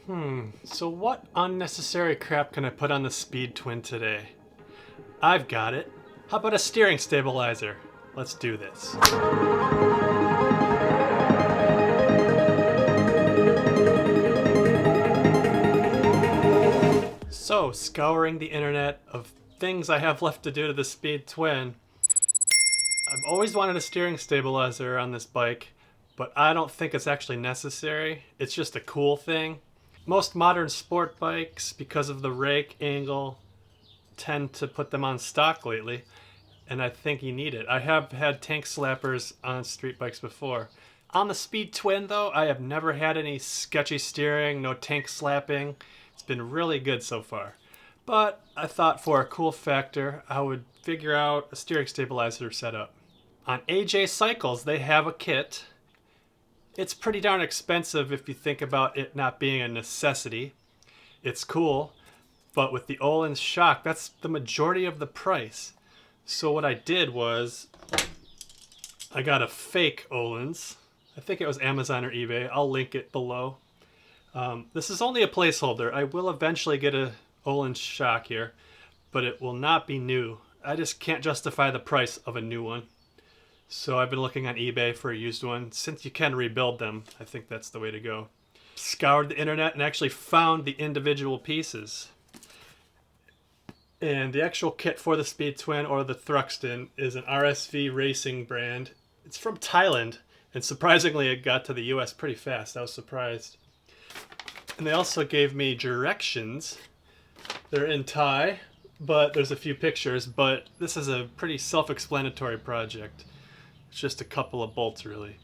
So what unnecessary crap can I put on the Speed Twin today? I've got it. How about a steering stabilizer? Let's do this. So, scouring the internet of things I have left to do to the Speed Twin, I've always wanted a steering stabilizer on this bike, but I don't think it's actually necessary. It's just a cool thing. Most modern sport bikes, because of the rake angle, tend to put them on stock lately, and I think you need it. I have had tank slappers on street bikes before. On the Speed Twin, though, I have never had any sketchy steering, no tank slapping. It's been really good so far. But I thought for a cool factor, I would figure out a steering stabilizer setup. On AJ Cycles, they have a kit. It's pretty darn expensive if you think about it not being a necessity. It's cool, but with the Ohlins shock, that's the majority of the price. So what I did was, I got a fake Ohlins. I think it was Amazon or eBay. I'll link it below. This is only a placeholder. I will eventually get a Ohlins shock here, but it will not be new. I just can't justify the price of a new one. So I've been looking on eBay for a used one. Since you can rebuild them, I think that's the way to go. Scoured the internet and actually found the individual pieces. And the actual kit for the Speed Twin, or the Thruxton, is an RSV racing brand. It's from Thailand, and surprisingly it got to the US pretty fast. I was surprised. And they also gave me directions. They're in Thai, but there's a few pictures, but this is a pretty self-explanatory project. It's just a couple of bolts, really.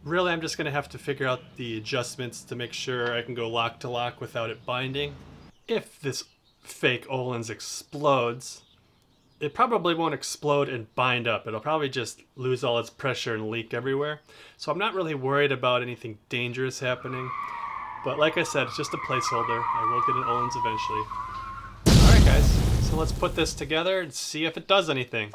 Really, I'm just going to have to figure out the adjustments to make sure I can go lock to lock without it binding. If this fake Ohlins explodes, it probably won't explode and bind up. It'll probably just lose all its pressure and leak everywhere. So I'm not really worried about anything dangerous happening. But like I said, it's just a placeholder. I will get an Ohlins eventually. Alright guys, so let's put this together and see if it does anything.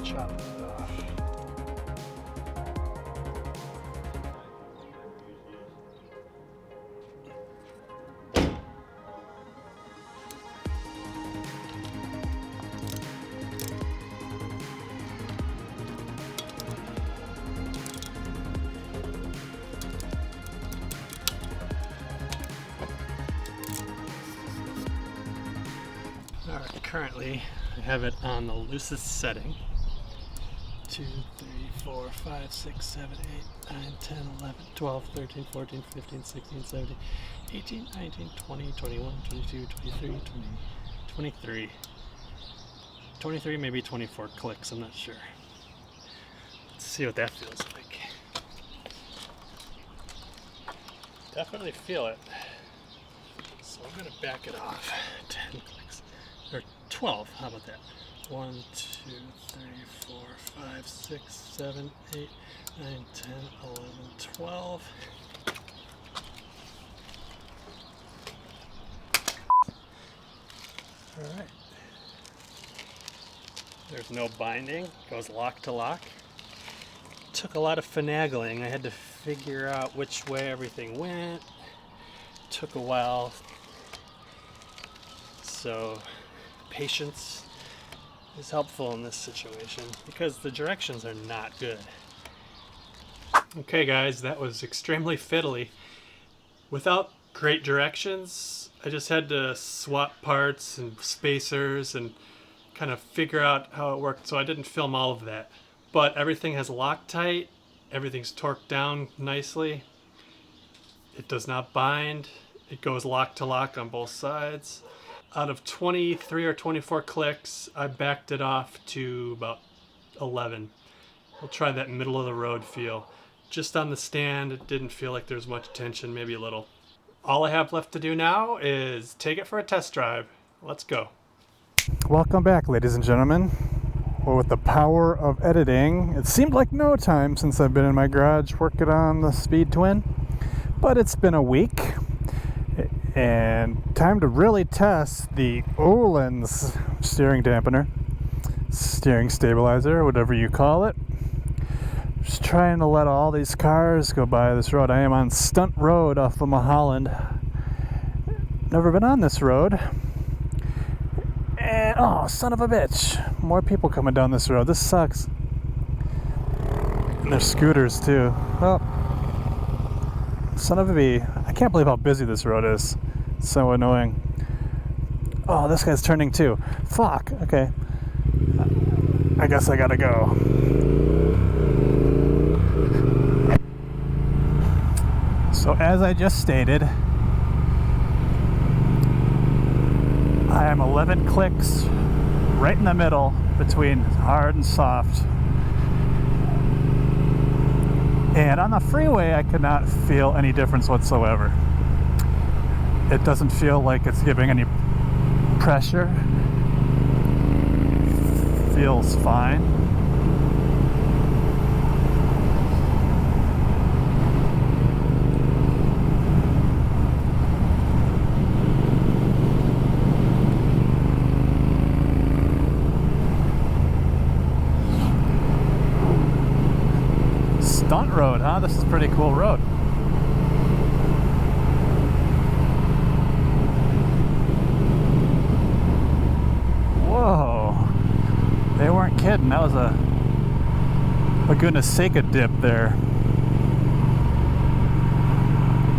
Chop it off. Alright, currently I have it on the loosest setting. 2, 3, 4, 5, 6, 7, 8, 9, 10, 11, 12, 13, 14, 15, 16, 17, 18, 19, 20, 21, 22, 23, 20, 23. 23, maybe 24 clicks, I'm not sure. Let's see what that feels like. Definitely feel it. So I'm going to back it off. 10 clicks. Or 12, how about that? 1, 2, 3, 4, 5, 6, 7, 8, 9, 10, 11, 12. Alright. There's no binding, goes lock to lock. Took a lot of finagling. I had to figure out which way everything went. Took a while. So, patience is helpful in this situation because the directions are not good. Okay guys, that was extremely fiddly. Without great directions, I just had to swap parts and spacers and kind of figure out how it worked, so I didn't film all of that. But everything has Loctite, everything's torqued down nicely. It does not bind. It goes lock to lock on both sides. Out of 23 or 24 clicks, I backed it off to about 11. We'll try that middle of the road feel. Just on the stand, it didn't feel like there's much tension, maybe a little. All I have left to do now is take it for a test drive. Let's go. Welcome back, ladies and gentlemen. Well, with the power of editing, it seemed like no time since I've been in my garage working on the Speed Twin, but it's been a week, and time to really test the Ohlins steering dampener, steering stabilizer, whatever you call it. Just trying to let all these cars go by this road. I am on Stunt Road off of Mulholland. Never been on this road. And, oh, son of a bitch. More people coming down this road. This sucks. And there's scooters, too. Oh. Son of a bee. I can't believe how busy this road is. It's so annoying. Oh, this guy's turning, too. Fuck. Okay. I guess I gotta go. So as I just stated, I am 11 clicks right in the middle between hard and soft. And on the freeway, I could not feel any difference whatsoever. It doesn't feel like it's giving any pressure. Feels fine. Stunt road, huh? This is a pretty cool road. Whoa. They weren't kidding. That was a goodness sake a dip there.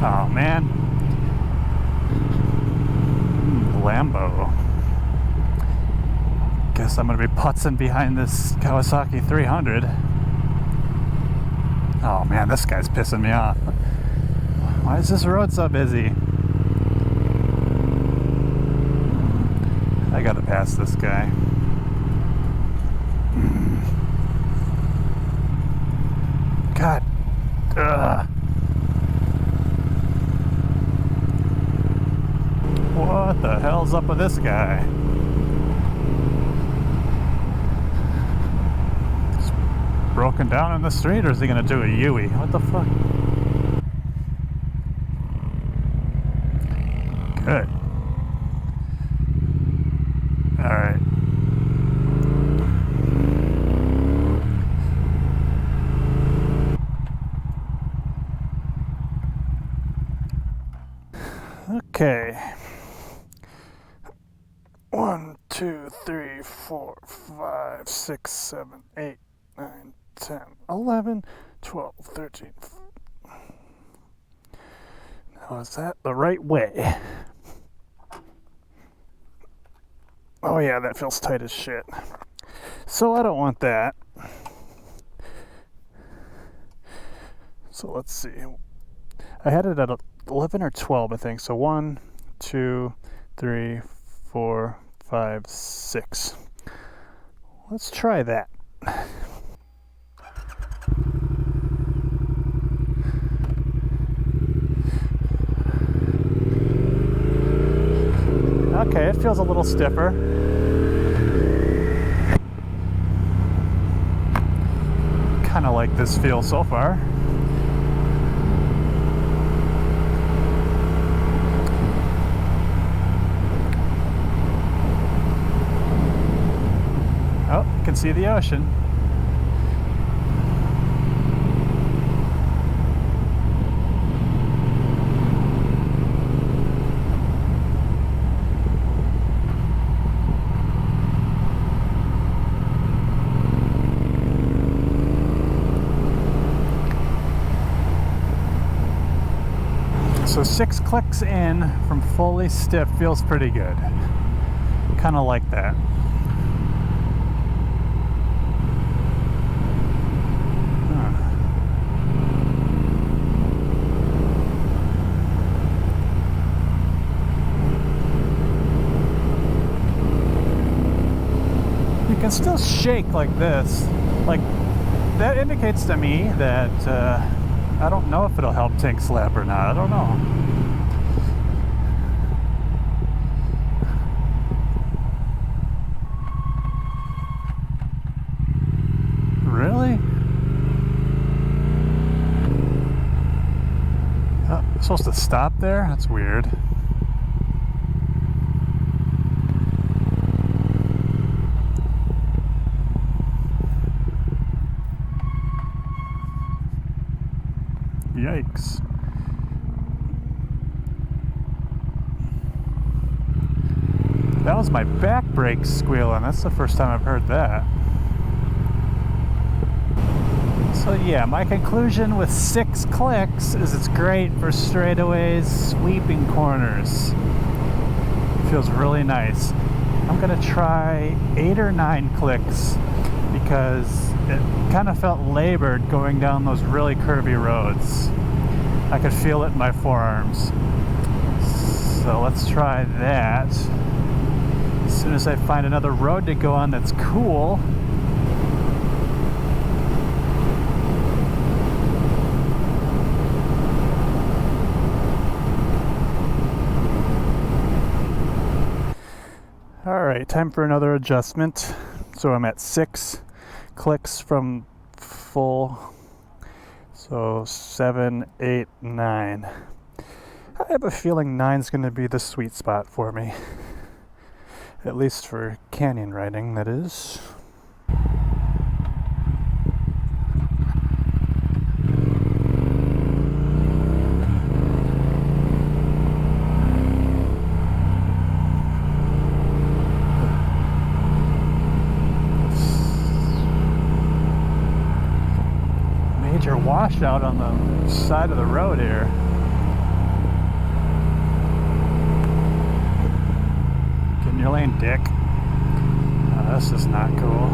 Oh, man. Lambo. Guess I'm going to be putzing behind this Kawasaki 300. Oh man, this guy's pissing me off. Why is this road so busy? I gotta pass this guy. God. Ugh. What the hell's up with this guy? Broken down in the street, or is he gonna do a Yui? What the fuck? Good. Alright. Okay. 1, 2, 3, 4, 5, 6, 7, 8, 9, 10, 11, 12, 13. Now, is that the right way? Oh yeah, that feels tight as shit. So I don't want that. So let's see. I had it at 11 or 12, I think. So 1, 2, 3, 4, 5, 6. Let's try that. Okay, it feels a little stiffer. Kind of like this feel so far. Oh, you can see the ocean. So 6 clicks in from fully stiff feels pretty good. Kind of like that. You can still shake like this. Like, that indicates to me that I don't know if it'll help tank slap or not. I don't know. Really? I'm supposed to stop there? That's weird. Yikes. That was my back brake squealing. That's the first time I've heard that. So yeah, my conclusion with 6 clicks is it's great for straightaways, sweeping corners. Feels really nice. I'm gonna try 8 or 9 clicks because it kind of felt labored going down those really curvy roads. I could feel it in my forearms. So let's try that. As soon as I find another road to go on that's cool. Alright, time for another adjustment. So I'm at 6 clicks from full. So 7, 8, 9. I have a feeling 9's going to be the sweet spot for me. At least for canyon riding, that is. Major washout on the side of the road here. Get in your lane, dick. Oh, this is not cool.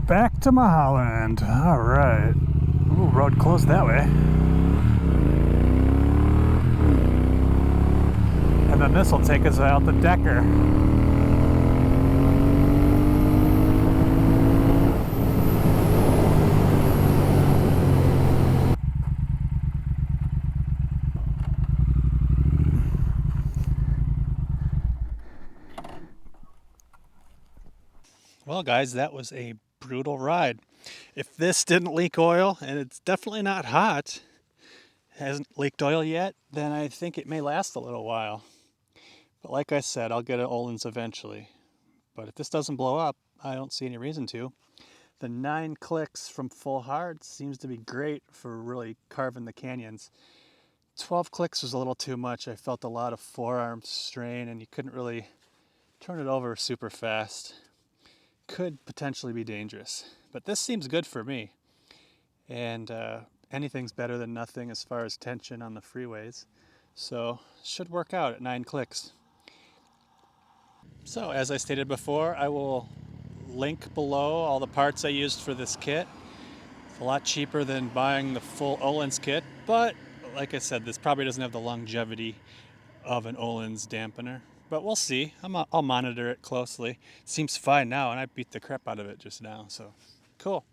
Back to Mulholland. All right. Ooh, road closed that way. And then this will take us out the Decker. Well, guys, that was a brutal ride. If this didn't leak oil, and it's definitely not hot, hasn't leaked oil yet, then I think it may last a little while. But like I said, I'll get an Ohlins eventually. But if this doesn't blow up, I don't see any reason to. The 9 clicks from full hard seems to be great for really carving the canyons. 12 clicks was a little too much. I felt a lot of forearm strain and you couldn't really turn it over super fast. Could potentially be dangerous. But this seems good for me. And anything's better than nothing as far as tension on the freeways. So should work out at 9 clicks. So as I stated before, I will link below all the parts I used for this kit. It's a lot cheaper than buying the full Ohlins kit, but like I said, this probably doesn't have the longevity of an Ohlins dampener. But we'll see. I'll monitor it closely. It seems fine now, and I beat the crap out of it just now, so cool.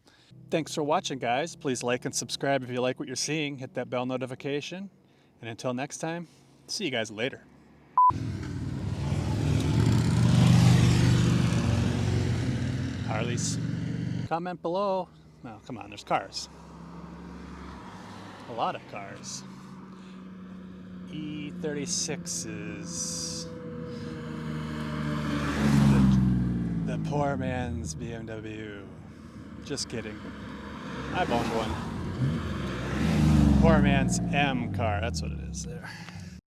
Thanks for watching, guys. Please like and subscribe if you like what you're seeing. Hit that bell notification. And until next time, see you guys later. Harleys, comment below. Oh, come on, there's cars. A lot of cars. E36s. The poor man's BMW. Just kidding. I've owned one. Poor man's M car, that's what it is there.